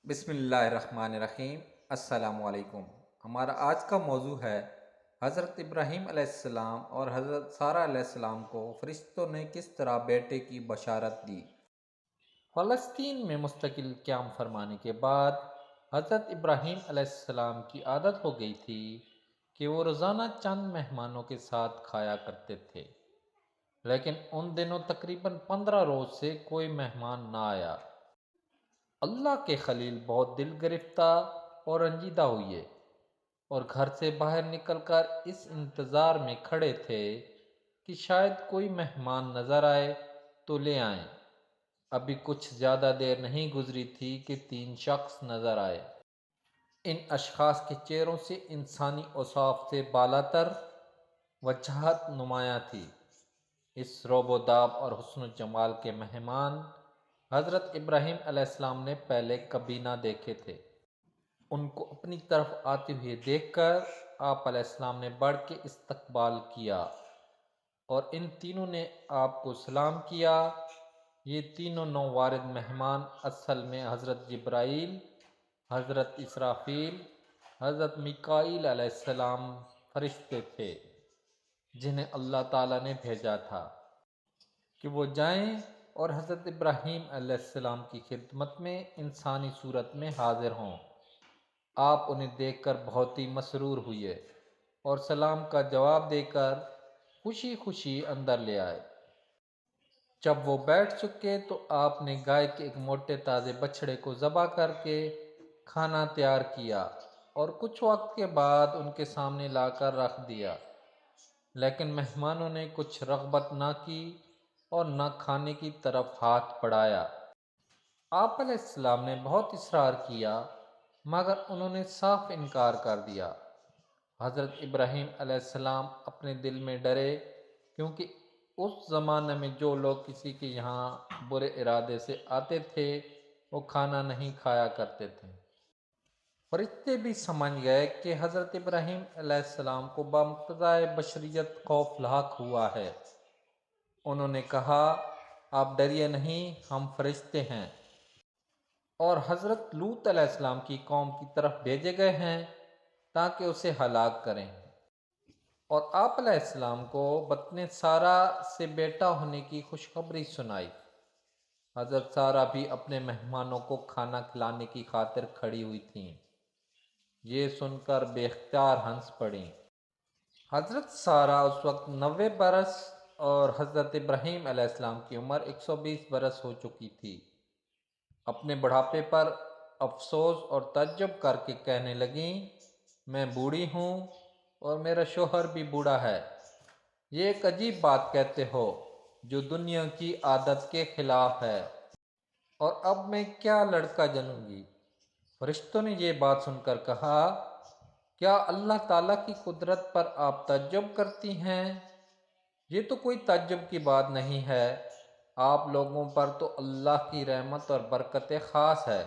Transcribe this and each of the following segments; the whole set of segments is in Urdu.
بسم اللہ الرحمن الرحیم۔ السلام علیکم۔ ہمارا آج کا موضوع ہے حضرت ابراہیم علیہ السلام اور حضرت سارہ علیہ السلام کو فرشتوں نے کس طرح بیٹے کی بشارت دی۔ فلسطین میں مستقل قیام فرمانے کے بعد حضرت ابراہیم علیہ السلام کی عادت ہو گئی تھی کہ وہ روزانہ چند مہمانوں کے ساتھ کھایا کرتے تھے، لیکن ان دنوں تقریباً 15 روز سے کوئی مہمان نہ آیا۔ اللہ کے خلیل بہت دل گرفتہ اور رنجیدہ ہوئے اور گھر سے باہر نکل کر اس انتظار میں کھڑے تھے کہ شاید کوئی مہمان نظر آئے تو لے آئیں۔ ابھی کچھ زیادہ دیر نہیں گزری تھی کہ 3 شخص نظر آئے۔ ان اشخاص کے چہروں سے انسانی اوصاف سے بالاتر وجاہت نمایاں تھی۔ اس رعب و داب اور حسن و جمال کے مہمان حضرت ابراہیم علیہ السلام نے پہلے کبھی نہ دیکھے تھے۔ ان کو اپنی طرف آتے ہوئے دیکھ کر آپ علیہ السلام نے بڑھ کے استقبال کیا اور ان تینوں نے آپ کو سلام کیا۔ یہ تینوں نووارد مہمان اصل میں حضرت جبرائیل، حضرت اسرافیل، حضرت میکائیل علیہ السلام فرشتے تھے، جنہیں اللہ تعالیٰ نے بھیجا تھا کہ وہ جائیں اور حضرت ابراہیم علیہ السلام کی خدمت میں انسانی صورت میں حاضر ہوں۔ آپ انہیں دیکھ کر بہت ہی مسرور ہوئے اور سلام کا جواب دے کر خوشی خوشی اندر لے آئے۔ جب وہ بیٹھ چکے تو آپ نے گائے کے ایک موٹے تازے بچھڑے کو ذبح کر کے کھانا تیار کیا اور کچھ وقت کے بعد ان کے سامنے لا کر رکھ دیا، لیکن مہمانوں نے کچھ رغبت نہ کی اور نہ کھانے کی طرف ہاتھ بڑھایا۔ آپ علیہ السلام نے بہت اصرار کیا مگر انہوں نے صاف انکار کر دیا۔ حضرت ابراہیم علیہ السلام اپنے دل میں ڈرے، کیونکہ اس زمانے میں جو لوگ کسی کے یہاں برے ارادے سے آتے تھے وہ کھانا نہیں کھایا کرتے تھے۔ فرشتے بھی سمجھ گئے کہ حضرت ابراہیم علیہ السلام کو بمقتضائے بشریت خوف لاحق ہوا ہے۔ انہوں نے کہا، آپ ڈریے نہیں، ہم فرشتے ہیں اور حضرت لوط علیہ السلام کی قوم کی طرف بھیجے گئے ہیں تاکہ اسے ہلاک کریں۔ اور آپ علیہ السلام کو بطن سارہ سے بیٹا ہونے کی خوشخبری سنائی۔ حضرت سارہ بھی اپنے مہمانوں کو کھانا کھلانے کی خاطر کھڑی ہوئی تھیں۔ یہ سن کر بے اختیار ہنس پڑیں۔ حضرت سارہ اس وقت 90 برس اور حضرت ابراہیم علیہ السلام کی عمر 120 برس ہو چکی تھی۔ اپنے بڑھاپے پر افسوس اور تعجب کر کے کہنے لگیں، میں بوڑھی ہوں اور میرا شوہر بھی بوڑھا ہے۔ یہ ایک عجیب بات کہتے ہو جو دنیا کی عادت کے خلاف ہے، اور اب میں کیا لڑکا جنوں گی؟ فرشتوں نے یہ بات سن کر کہا، کیا اللہ تعالیٰ کی قدرت پر آپ تعجب کرتی ہیں؟ یہ تو کوئی تعجب کی بات نہیں ہے، آپ لوگوں پر تو اللہ کی رحمت اور برکت خاص ہے،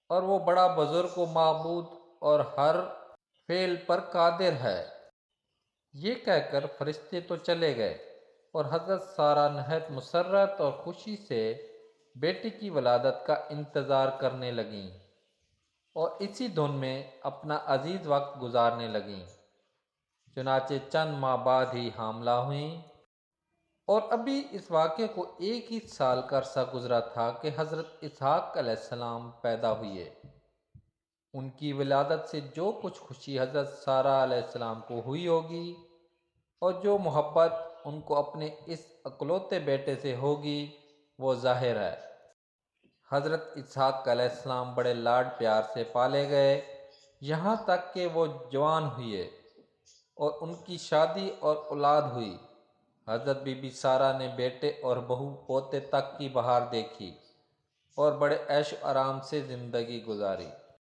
اور وہ بڑا بزرگ و معبود اور ہر فعل پر قادر ہے۔ یہ کہہ کر فرشتے تو چلے گئے اور حضرت سارہ نہایت مسرت اور خوشی سے بیٹی کی ولادت کا انتظار کرنے لگیں اور اسی دھن میں اپنا عزیز وقت گزارنے لگیں۔ چنانچہ چند ماہ بعد ہی حاملہ ہوئیں، اور ابھی اس واقعے کو 1 ہی سال کا عرصہ گزرا تھا کہ حضرت اسحاق علیہ السلام پیدا ہوئے۔ ان کی ولادت سے جو کچھ خوشی حضرت سارہ علیہ السلام کو ہوئی ہوگی اور جو محبت ان کو اپنے اس اکلوتے بیٹے سے ہوگی وہ ظاہر ہے۔ حضرت اسحاق علیہ السلام بڑے لاڈ پیار سے پالے گئے یہاں تک کہ وہ جوان ہوئے اور ان کی شادی اور اولاد ہوئی۔ حضرت بی بی سارہ نے بیٹے اور بہو پوتے تک کی بہار دیکھی اور بڑے عیش و آرام سے زندگی گزاری۔